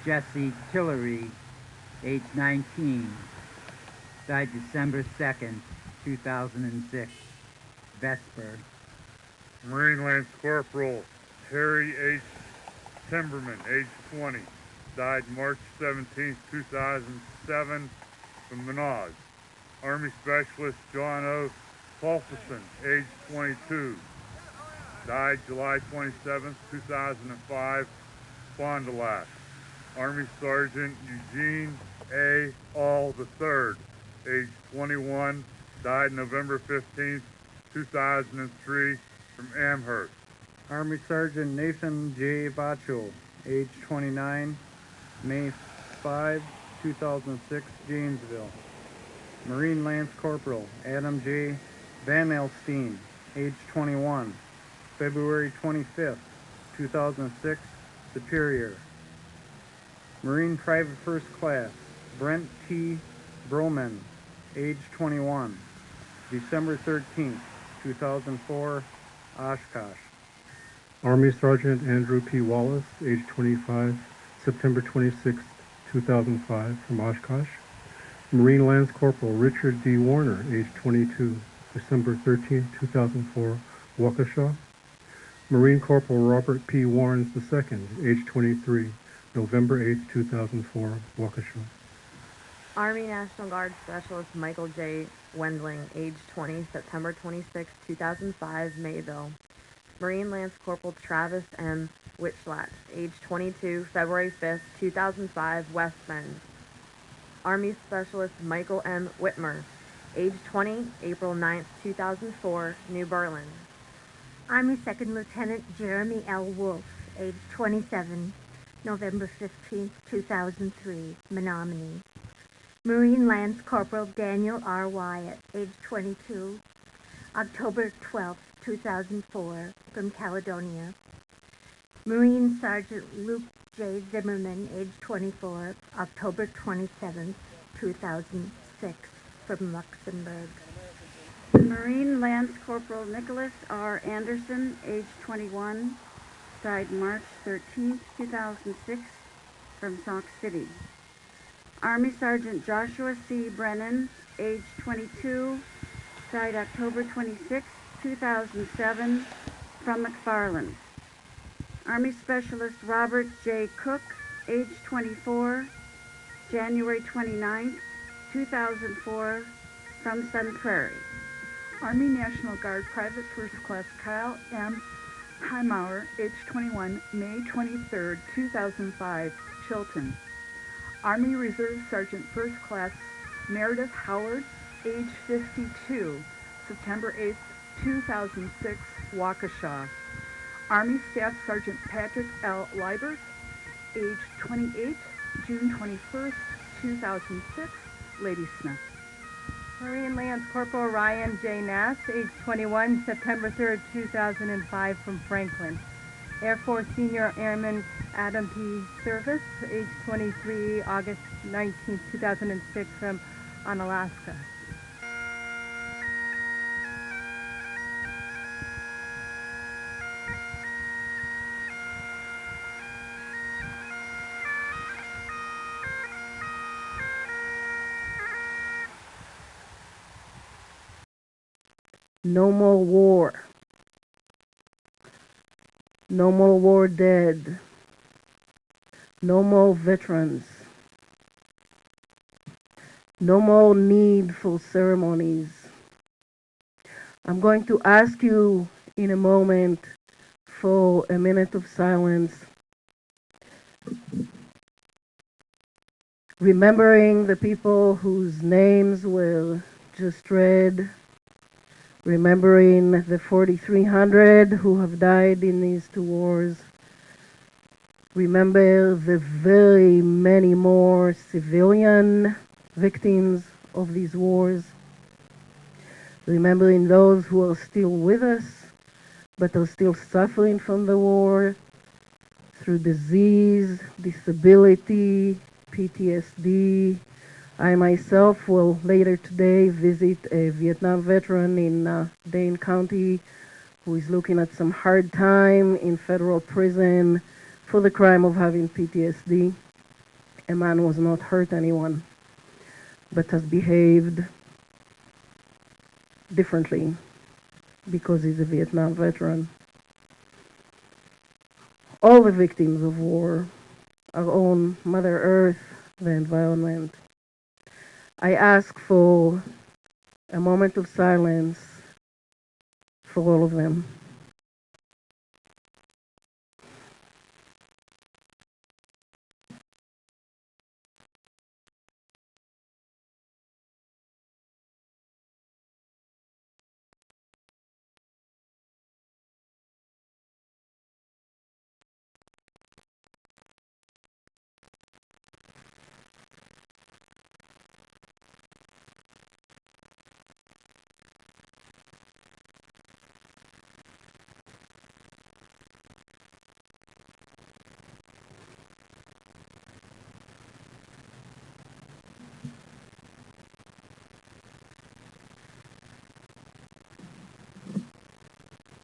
Jesse Tillery, age 19, died December 2nd, 2006, Vesper. Marine Lance Corporal Harry H. Timberman, age 20, died March 17, 2007, from Menaz. Army Specialist John O. Paulson, age 22, died July 27, 2005, Fond du Lac. Army Sergeant Eugene A. All III, age 21, died November 15, 2003, from Amherst. Army Sergeant Nathan J. Bacho, age 29, May 5, 2006, Janesville. Marine Lance Corporal Adam J. Van Elstein, age 21, February 25th, 2006, Superior. Marine Private First Class Brent T. Broman, age 21, December 13th, 2004, Oshkosh. Army Sergeant Andrew P. Wallace, age 25, September 26, 2005, from Oshkosh. Marine Lance Corporal Richard D. Warner, age 22, December 13, 2004, Waukesha. Marine Corporal Robert P. Warrens II, age 23, November 8, 2004, Waukesha. Army National Guard Specialist Michael J. Wendling, age 20, September 26, 2005, Mayville. Marine Lance Corporal Travis M. Witchlat, age 22, February 5, 2005, West Bend. Army Specialist Michael M. Whitmer, age 20, April 9, 2004, New Berlin. Army Second Lieutenant Jeremy L. Wolf, age 27, November 15, 2003, Menominee. Marine Lance Corporal Daniel R. Wyatt, age 22, October 12, 2004, from Caledonia. Marine Sergeant Luke J. Zimmerman, age 24, October 27, 2006, from Luxembourg. Marine Lance Corporal Nicholas R. Anderson, age 21, died March 13, 2006, from Sauk City. Army Sergeant Joshua C. Brennan, age 22, died October 26, 2007, from McFarland. Army Specialist Robert J. Cook, age 24, January 29, 2004, from Sun Prairie. Army National Guard Private First Class Kyle M. Heimauer, age 21, May 23, 2005, Chilton. Army Reserve Sergeant First Class Meredith Howard, age 52, September 8, 2006, Waukesha. Army Staff Sergeant Patrick L. Liebert, age 28, June 21, 2006, Ladysmith. Marine Lance Corporal Ryan J. Nass, age 21, September 3, 2005, from Franklin. Air Force Senior Airman Adam P. Service, age 23, August 19, 2006, from Onalaska. No more war. No more war dead. No more veterans. No more need for ceremonies. I'm going to ask you in a moment for a minute of silence, remembering the people whose names were just read, remembering the 4,300 who have died in these two wars. Remember the very many more civilian victims of these wars. Remembering those who are still with us, but are still suffering from the war through disease, disability, PTSD. I myself will later today visit a Vietnam veteran in Dane County who is looking at some hard time in federal prison for the crime of having PTSD. A man who has not hurt anyone, but has behaved differently because he's a Vietnam veteran. All the victims of war, our own Mother Earth, the environment. I ask for a moment of silence for all of them.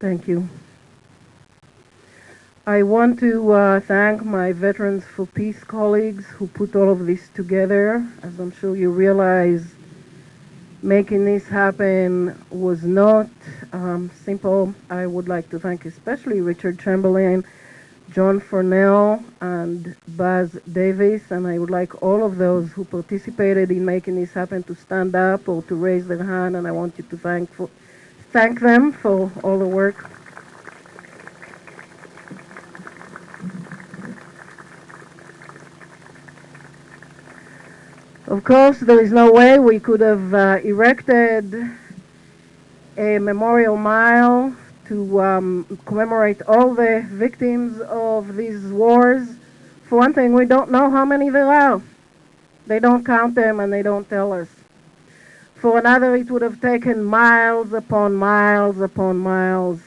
Thank you. I want to thank my Veterans for Peace colleagues who put all of this together. As I'm sure you realize, making this happen was not simple. I would like to thank especially Richard Chamberlain, John Fornell, and Baz Davis, and I would like all of those who participated in making this happen to stand up or to raise their hand, and I want you to thank them for all the work. Of course, there is no way we could have erected a memorial mile to commemorate all the victims of these wars. For one thing, we don't know how many there are. They don't count them and they don't tell us. For another, it would have taken miles upon miles upon miles.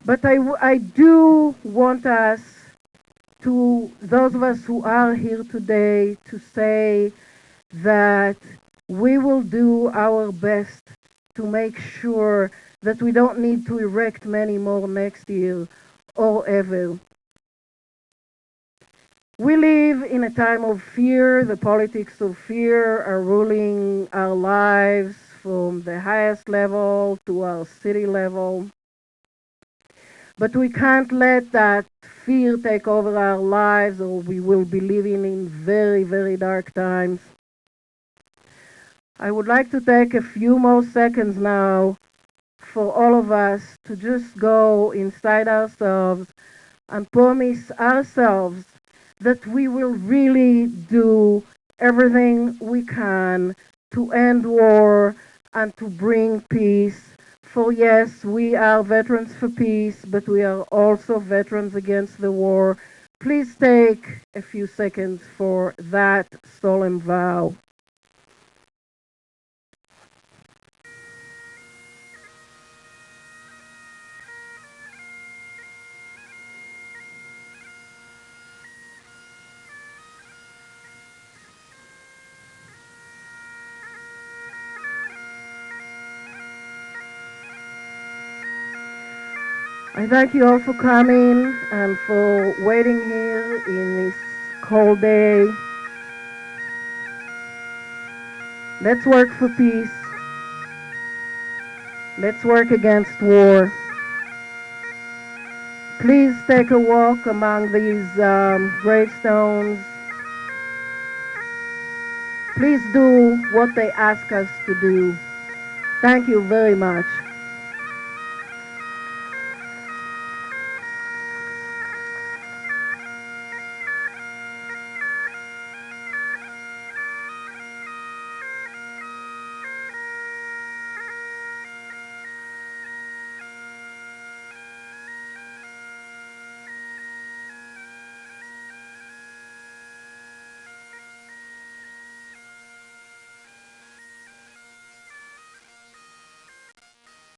But I do want us, to those of us who are here today, to say that we will do our best to make sure that we don't need to erect many more next year or ever. We live in a time of fear. The politics of fear are ruling our lives from the highest level to our city level. But we can't let that fear take over our lives, or we will be living in very, very dark times. I would like to take a few more seconds now for all of us to just go inside ourselves and promise ourselves that we will really do everything we can to end war and to bring peace. For yes, we are veterans for peace, but we are also veterans against the war. Please take a few seconds for that solemn vow. I thank you all for coming and for waiting here in this cold day. Let's work for peace. Let's work against war. Please take a walk among these gravestones. Please do what they ask us to do. Thank you very much.